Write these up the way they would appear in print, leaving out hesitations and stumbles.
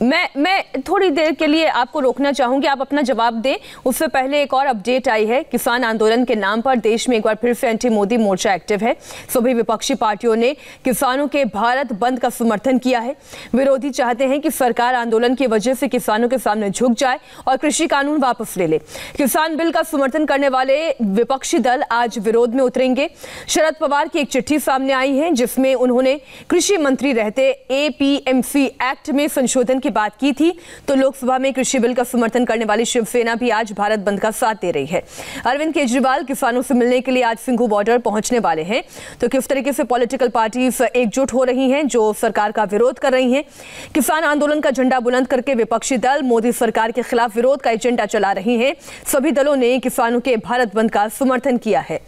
मैं थोड़ी देर के लिए आपको रोकना चाहूंगी, आप अपना जवाब दें। उससे पहले एक और अपडेट आई है। किसान आंदोलन के नाम पर देश में एक बार फिर से एंटी मोदी मोर्चा एक्टिव है। सभी विपक्षी पार्टियों ने किसानों के भारत बंद का समर्थन किया है। विरोधी चाहते हैं कि सरकार आंदोलन की वजह से किसानों के सामने झुक जाए और कृषि कानून वापस ले ले। किसान बिल का समर्थन करने वाले विपक्षी दल आज विरोध में उतरेंगे। शरद पवार की एक चिट्ठी सामने आई है जिसमें उन्होंने कृषि मंत्री रहते एपीएमसी एक्ट में संशोधन की बात की थी। तो लोकसभा में कृषि बिल का समर्थन करने वाली शिवसेना भी आज भारत बंद का साथ दे रही है। अरविंद केजरीवाल किसानों से मिलने के लिए आज सिंघू बॉर्डर पहुंचने वाले हैं। तो किस तरीके से पॉलिटिकल पार्टीज एकजुट हो रही हैं जो सरकार का विरोध कर रही हैं। किसान आंदोलन का झंडा बुलंद करके विपक्षी दल मोदी सरकार के खिलाफ विरोध का एजेंडा चला रही हैं। सभी दलों ने किसानों के भारत बंद का समर्थन किया है।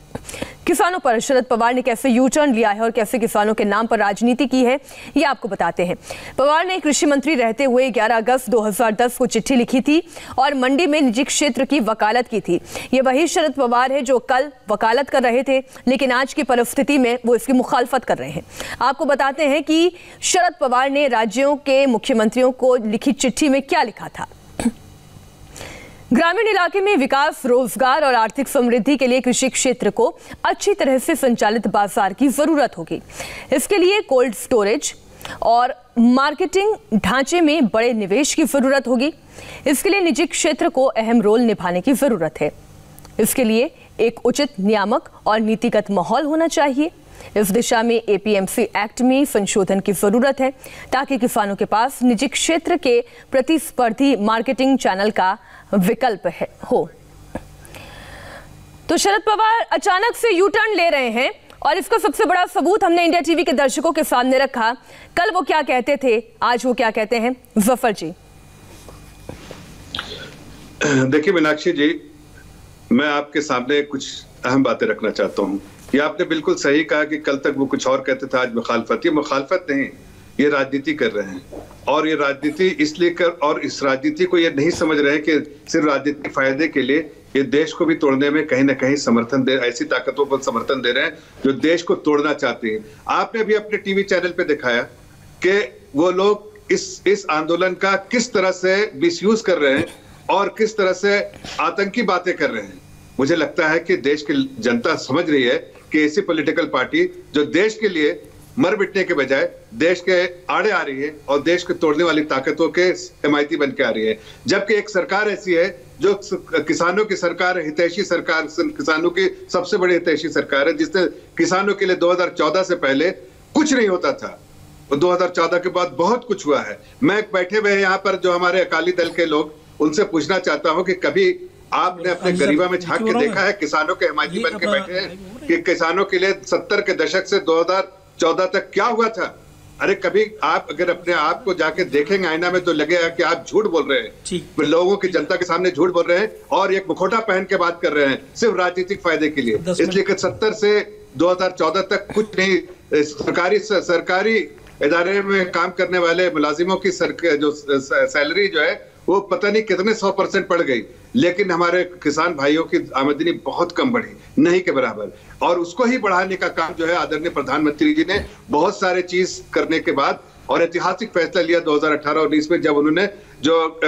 किसानों पर शरद पवार ने कैसे यू टर्न लिया है और कैसे किसानों के नाम पर राजनीति की है, ये आपको बताते हैं। पवार ने कृषि मंत्री रहते हुए 11 अगस्त 2010 को चिट्ठी लिखी थी और मंडी में निजी क्षेत्र की वकालत की थी। ये वही शरद पवार है जो कल वकालत कर रहे थे, लेकिन आज की परिस्थिति में वो इसकी मुखालफत कर रहे हैं। आपको बताते हैं कि शरद पवार ने राज्यों के मुख्यमंत्रियों को लिखी चिट्ठी में क्या लिखा था। ग्रामीण इलाके में विकास, रोजगार और आर्थिक समृद्धि के लिए कृषि क्षेत्र को अच्छी तरह से संचालित बाजार की जरूरत होगी। इसके लिए कोल्ड स्टोरेज और मार्केटिंग ढांचे में बड़े निवेश की जरूरत होगी। इसके लिए निजी क्षेत्र को अहम रोल निभाने की जरूरत है। इसके लिए एक उचित नियामक और नीतिगत माहौल होना चाहिए। इस दिशा में एपीएमसी एक्ट में संशोधन की जरूरत है ताकि किसानों के पास निजी क्षेत्र के प्रतिस्पर्धी मार्केटिंग चैनल का विकल्प हो। तो शरद पवार अचानक से यू टर्न ले रहे हैं और इसका सबसे बड़ा सबूत हमने इंडिया टीवी के दर्शकों के सामने रखा। कल वो क्या कहते थे, आज वो क्या कहते हैं। जफर जी, देखिए मीनाक्षी जी, मैं आपके सामने कुछ अहम बातें रखना चाहता हूं। ये आपने बिल्कुल सही कहा कि कल तक वो कुछ और कहते थे, आज मुखालफत। ये मुखालफत नहीं, ये राजनीति कर रहे हैं। और ये राजनीति इसलिए और इस राजनीति को ये नहीं समझ रहे हैं कि सिर्फ राजनीतिक फायदे के लिए ये देश को भी तोड़ने में कहीं ना कहीं समर्थन दे, ऐसी ताकतों को समर्थन दे रहे हैं जो देश को तोड़ना चाहती हैं। आपने भी अपने टीवी चैनल पे दिखाया कि वो लोग इस आंदोलन का किस तरह से मिसयूज कर रहे हैं और किस तरह से आतंकी बातें कर रहे हैं। मुझे लगता है कि देश की जनता समझ रही है कि ऐसी पॉलिटिकल पार्टी जो देश के लिए मर मिटने के बजाय देश के आड़े आ रही है और देश को तोड़ने वाली ताकतों के हिमायती बन के आ रही है। जबकि एक सरकार ऐसी है जो किसानों की सरकार, हितैषी सरकार, किसानों की सबसे बड़ी हितैषी सरकार है, जिसने किसानों के लिए 2014 से पहले कुछ नहीं होता था। 2014 के बाद बहुत कुछ हुआ है। मैं बैठे हुए यहाँ पर जो हमारे अकाली दल के लोग, उनसे पूछना चाहता हूँ कि कभी आपने अपने गरीबा में झांक के देखा है किसानों के हिमायती बन के बैठे हैं कि किसानों के लिए 70 के दशक से 2014 तक क्या हुआ था। अरे कभी आप अगर अपने आप को जाके देखेंगे आईना में तो लगेगा कि आप झूठ बोल रहे हैं, लोगों की जनता के सामने झूठ बोल रहे हैं और एक मुखौटा पहन के बात कर रहे हैं सिर्फ राजनीतिक फायदे के लिए। इसलिए कि 70 से 2014 तक कुछ नहीं, सरकारी इदारे में काम करने वाले मुलाजिमों की जो सैलरी जो है वो पता नहीं कितने 100% बढ़ गई, लेकिन हमारे किसान भाइयों की आमदनी बहुत कम बढ़ी, नहीं के बराबर। और उसको ही बढ़ाने का काम जो है आदरणीय प्रधानमंत्री जी ने बहुत सारे चीज करने के बाद और ऐतिहासिक फैसला लिया 2018-19 में, जब उन्होंने जो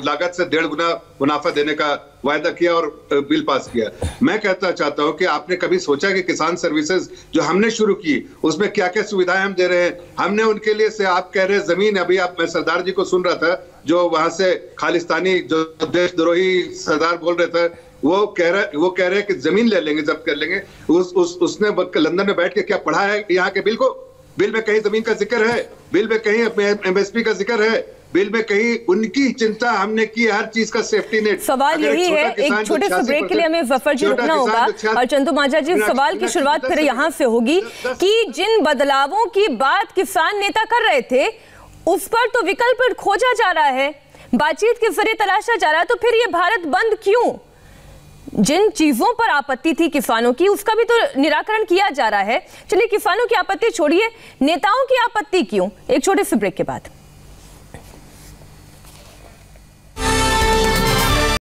लागत से 1.5 गुना मुनाफा देने का वायदा किया और बिल पास किया। मैं कहता चाहता हूं कि आपने कभी सोचा कि किसान सर्विसेज जो हमने शुरू की उसमें क्या क्या सुविधाएं हम दे रहे हैं। हमने उनके लिए से आप कह रहे हैं जमीन, अभी मैं सरदार जी को सुन रहा था जो वहां से खालिस्तानी जो देशद्रोही सरदार बोल रहे थे, वो कह रहे हैं कि जमीन ले लेंगे, जब्त कर लेंगे। उसने लंदन में बैठ के क्या पढ़ा है यहाँ के बिल को? बिल में कहीं जमीन का जिक्र है? बिल में कहीं एमएसपी का जिक्र है? बिल में कहीं उनकी चिंता हमने की हर चीज का सेफ्टी नेट। सवाल यही है, एक छोटे से ब्रेक के लिए हमें जफर जी रुकना होगा और चंदू मांझा जी सवाल की शुरुआत फिर यहाँ से होगी कि जिन बदलावों की बात किसान नेता कर रहे थे उस पर तो विकल्प खोजा जा रहा है, बातचीत के जरिए तलाशा जा रहा है, तो फिर ये भारत बंद क्यों? जिन चीजों पर आपत्ति थी किसानों की उसका भी तो निराकरण किया जा रहा है। चलिए किसानों की आपत्ति छोड़िए, नेताओं की आपत्ति क्यों? एक छोटे से ब्रेक के बाद।